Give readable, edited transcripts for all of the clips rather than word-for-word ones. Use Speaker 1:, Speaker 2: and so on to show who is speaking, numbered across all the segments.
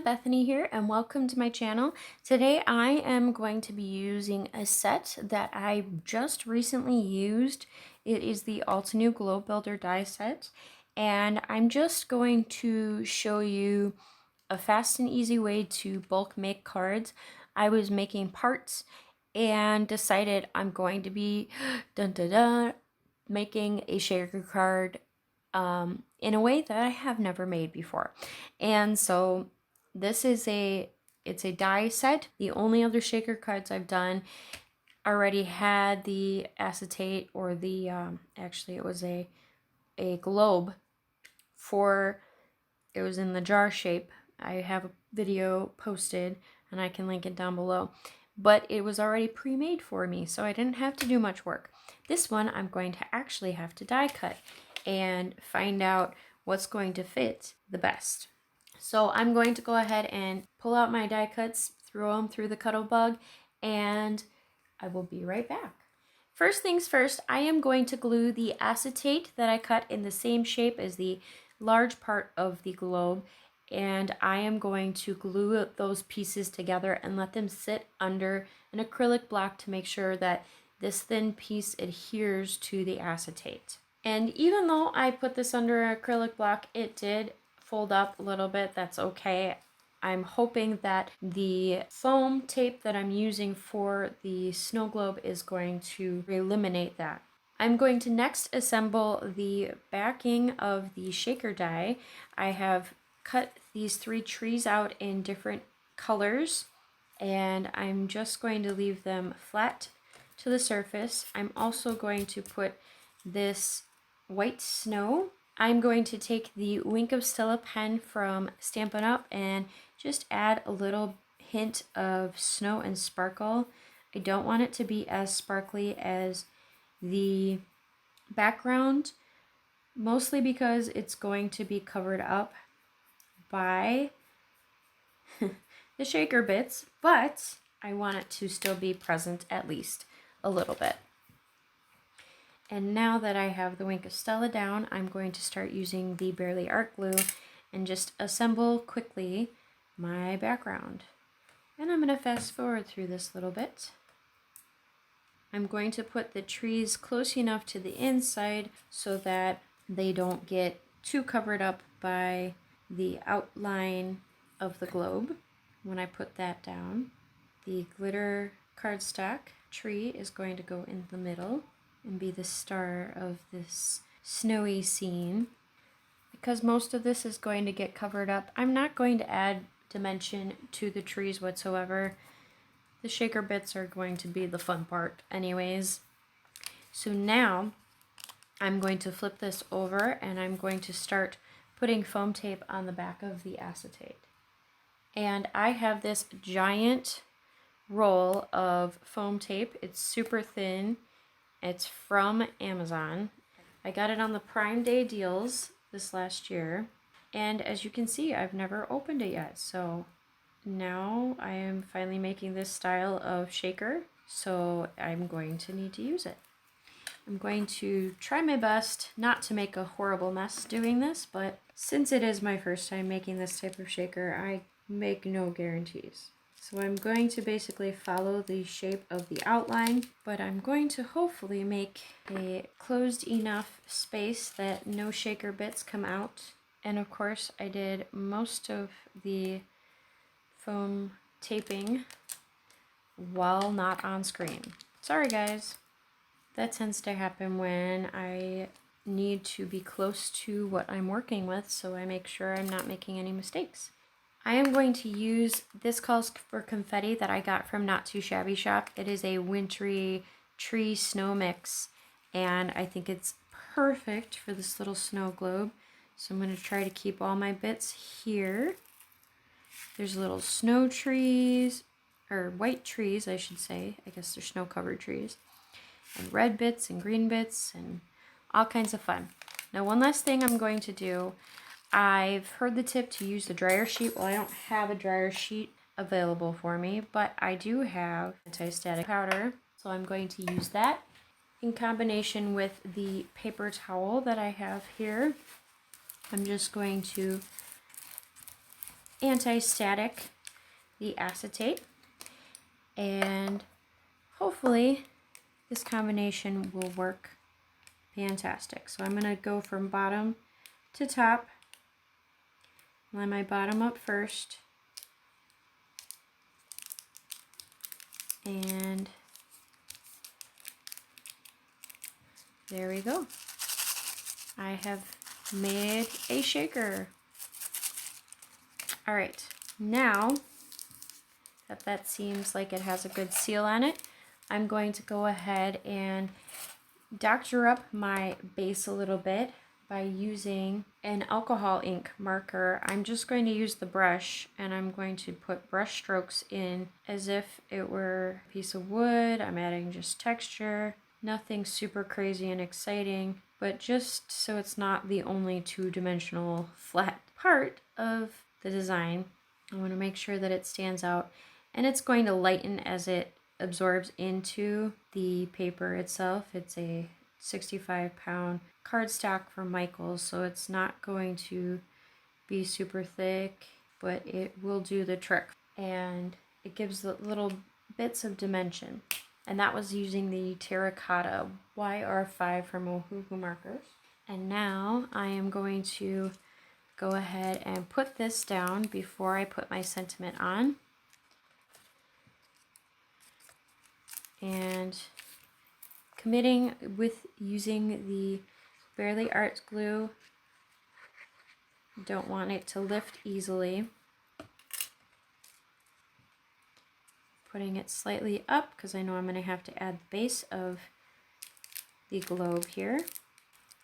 Speaker 1: Bethany here and welcome to my channel. Today I am going to be using a set that I just recently used. It is the Altenew Globe Builder die set, and I'm just going to show you a fast and easy way to bulk make cards. I was making parts and decided I'm going to be making a shaker card in a way that I have never made before. And so this is it's a die set. The only other shaker cards I've done already had the acetate or the actually it was a globe for, it was in the jar shape. I have a video posted and I can link it down below, but it was already pre-made for me, so I didn't have to do much work. This one I'm going to actually have to die cut and find out what's going to fit the best. So I'm going to go ahead and pull out my die cuts, throw them through the Cuddle Bug, and I will be right back. First things first, I am going to glue the acetate that I cut in the same shape as the large part of the globe, and I am going to glue those pieces together and let them sit under an acrylic block to make sure that this thin piece adheres to the acetate. And even though I put this under an acrylic block, it did fold up a little bit. That's okay. I'm hoping that the foam tape that I'm using for the snow globe is going to eliminate that. I'm going to next assemble the backing of the shaker die. I have cut these 3 trees out in different colors, and I'm just going to leave them flat to the surface. I'm also going to put this white snow. I'm going to take the Wink of Stella pen from Stampin' Up! And just add a little hint of snow and sparkle. I don't want it to be as sparkly as the background, mostly because it's going to be covered up by the shaker bits, but I want it to still be present at least a little bit. And now that I have the Wink of Stella down, I'm going to start using the Barely Art Glue and just assemble quickly my background. And I'm going to fast forward through this little bit. I'm going to put the trees close enough to the inside so that they don't get too covered up by the outline of the globe. When I put that down, the glitter cardstock tree is going to go in the middle and be the star of this snowy scene. Because most of this is going to get covered up, I'm not going to add dimension to the trees whatsoever. The shaker bits are going to be the fun part anyways. So now I'm going to flip this over and I'm going to start putting foam tape on the back of the acetate. And I have this giant roll of foam tape. It's super thin. It's from Amazon. I got it on the Prime Day deals this last year. And as you can see, I've never opened it yet. So now I am finally making this style of shaker. So I'm going to need to use it. I'm going to try my best not to make a horrible mess doing this, but since it is my first time making this type of shaker, I make no guarantees. So I'm going to basically follow the shape of the outline, but I'm going to hopefully make a closed enough space that no shaker bits come out. And of course, I did most of the foam taping while not on screen. Sorry guys. That tends to happen when I need to be close to what I'm working with, so I make sure I'm not making any mistakes. I am going to use, this calls for Confetti that I got from Not Too Shabby Shop. It is a wintry tree snow mix, and I think it's perfect for this little snow globe. So I'm going to try to keep all my bits here. There's little snow trees, or white trees I should say. I guess they're snow covered trees. And red bits and green bits and all kinds of fun. Now one last thing I'm going to do, I've heard the tip to use the dryer sheet. Well, I don't have a dryer sheet available for me, but I do have anti-static powder. So I'm going to use that in combination with the paper towel that I have here. I'm just going to anti-static, the acetate, and hopefully this combination will work fantastic. So I'm going to go from bottom to top, line my bottom up first, and there we go. I have made a shaker. All right, now that seems like it has a good seal on it, I'm going to go ahead and doctor up my base a little bit by using an alcohol ink marker. I'm just going to use the brush, and I'm going to put brush strokes in as if it were a piece of wood. I'm adding just texture, nothing super crazy and exciting, but just so it's not the only two-dimensional flat part of the design. I want to make sure that it stands out, and it's going to lighten as it absorbs into the paper itself. It's a 65-pound cardstock from Michaels, so it's not going to be super thick, but it will do the trick, and it gives the little bits of dimension. And that was using the terracotta YR5 from Ohuhu markers. And now I am going to go ahead and put this down before I put my sentiment on. And committing with using the Barely Art glue. Don't want it to lift easily. Putting it slightly up because I know I'm going to have to add the base of the globe here.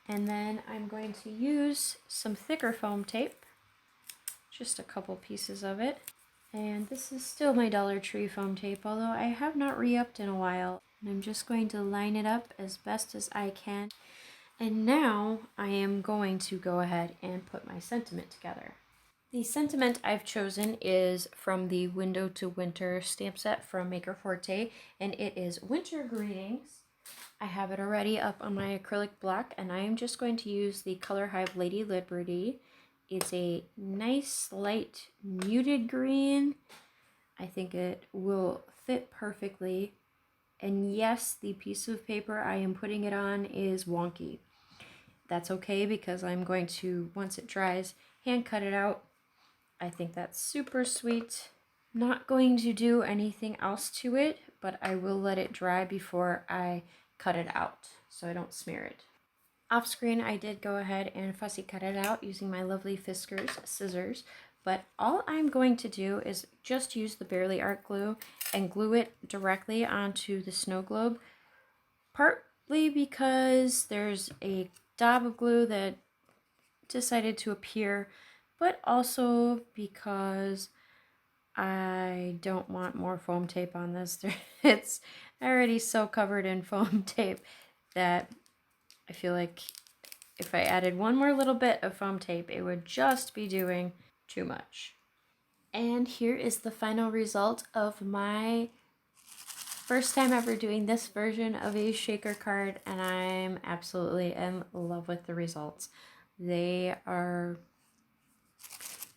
Speaker 1: And then I'm going to use some thicker foam tape, just a couple pieces of it. And this is still my Dollar Tree foam tape, although I have not re-upped in a while. And I'm just going to line it up as best as I can. And now I am going to go ahead and put my sentiment together. The sentiment I've chosen is from the Window to Winter stamp set from Maker Forte, and it is Winter Greetings. I have it already up on my acrylic block, and I am just going to use the Color Hive Lady Liberty. It's a nice, light, muted green. I think it will fit perfectly. And yes, the piece of paper I am putting it on is wonky. That's okay because I'm going to, once it dries, hand cut it out. I think that's super sweet. Not going to do anything else to it, but I will let it dry before I cut it out so I don't smear it. Off screen, I did go ahead and fussy cut it out using my lovely Fiskars scissors, but all I'm going to do is just use the Barely Art glue and glue it directly onto the snow globe, partly because there's a dab of glue that decided to appear, but also because I don't want more foam tape on this. It's already so covered in foam tape that I feel like if I added one more little bit of foam tape, it would just be doing too much. And here is the final result of my first time ever doing this version of a shaker card, and I'm absolutely in love with the results. They are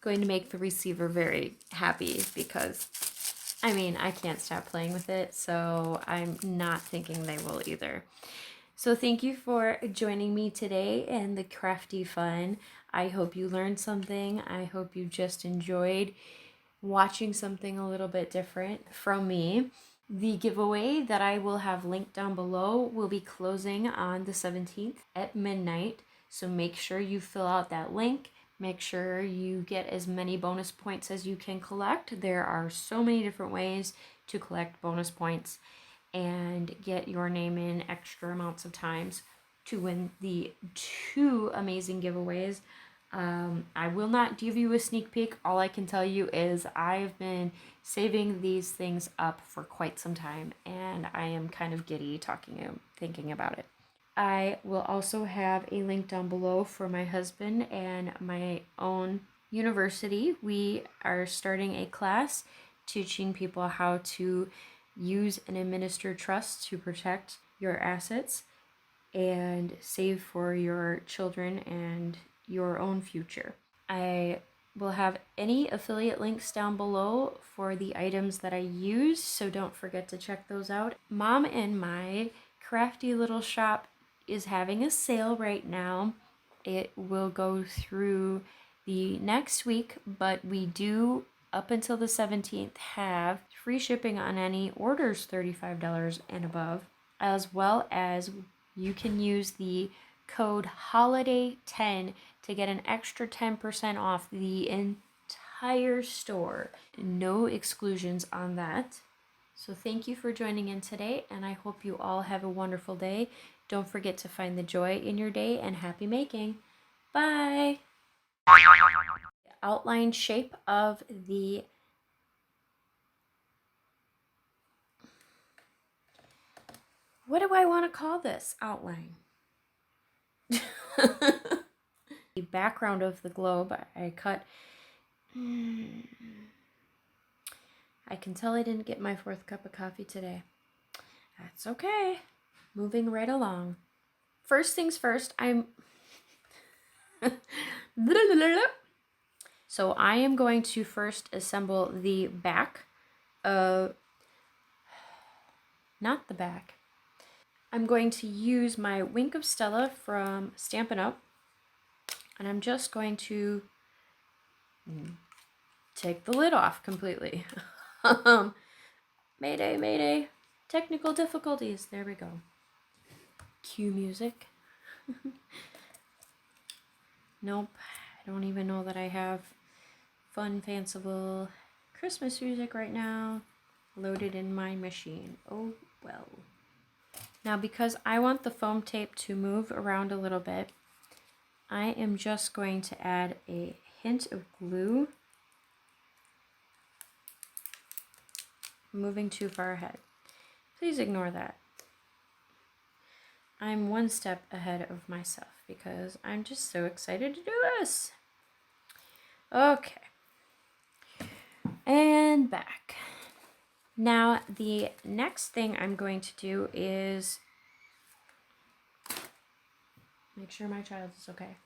Speaker 1: going to make the receiver very happy because, I mean, I can't stop playing with it, so I'm not thinking they will either. So thank you for joining me today in the crafty fun. I hope you learned something. I hope you just enjoyed watching something a little bit different from me. The giveaway that I will have linked down below will be closing on the 17th at midnight. So make sure you fill out that link. Make sure you get as many bonus points as you can collect. There are so many different ways to collect bonus points and get your name in extra amounts of times to win the 2 amazing giveaways. I will not give you a sneak peek. All I can tell you is I've been saving these things up for quite some time, and I am kind of giddy thinking about it. I will also have a link down below for my husband and my own university. We are starting a class teaching people how to use and administer trust to protect your assets and save for your children and your own future. I will have any affiliate links down below for the items that I use, so don't forget to check those out. Mom and my crafty little shop is having a sale right now. It will go through the next week, but we do, up until the 17th, have free shipping on any orders $35 and above, as well as you can use the code HOLIDAY10 to get an extra 10% off the entire store. No exclusions on that. So thank you for joining in today, and I hope you all have a wonderful day. Don't forget to find the joy in your day, and happy making. Bye! Outline shape of the what do I want to call this outline? The background of the globe I cut. I can tell I didn't get my 4th cup of coffee today. That's okay. Moving right along. First things first, So I am going to first assemble the back of, not the back. I'm going to use my Wink of Stella from Stampin' Up, and I'm just going to take the lid off completely. Mayday, mayday. Technical difficulties. There we go. Cue music. Nope. I don't even know that I have fun, fanciful Christmas music right now loaded in my machine. Oh, well. Now, because I want the foam tape to move around a little bit, I am just going to add a hint of glue. Moving too far ahead. Please ignore that. I'm one step ahead of myself because I'm just so excited to do this. Okay. And back. Now, the next thing I'm going to do is make sure my child is okay.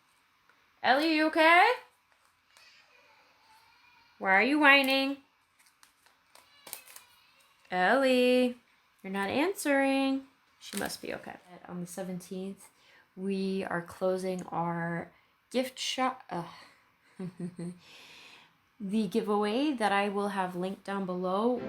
Speaker 1: Ellie, you okay? Why are you whining? Ellie, you're not answering. She must be okay. On the 17th, we are closing our gift shop. The giveaway that I will have linked down below.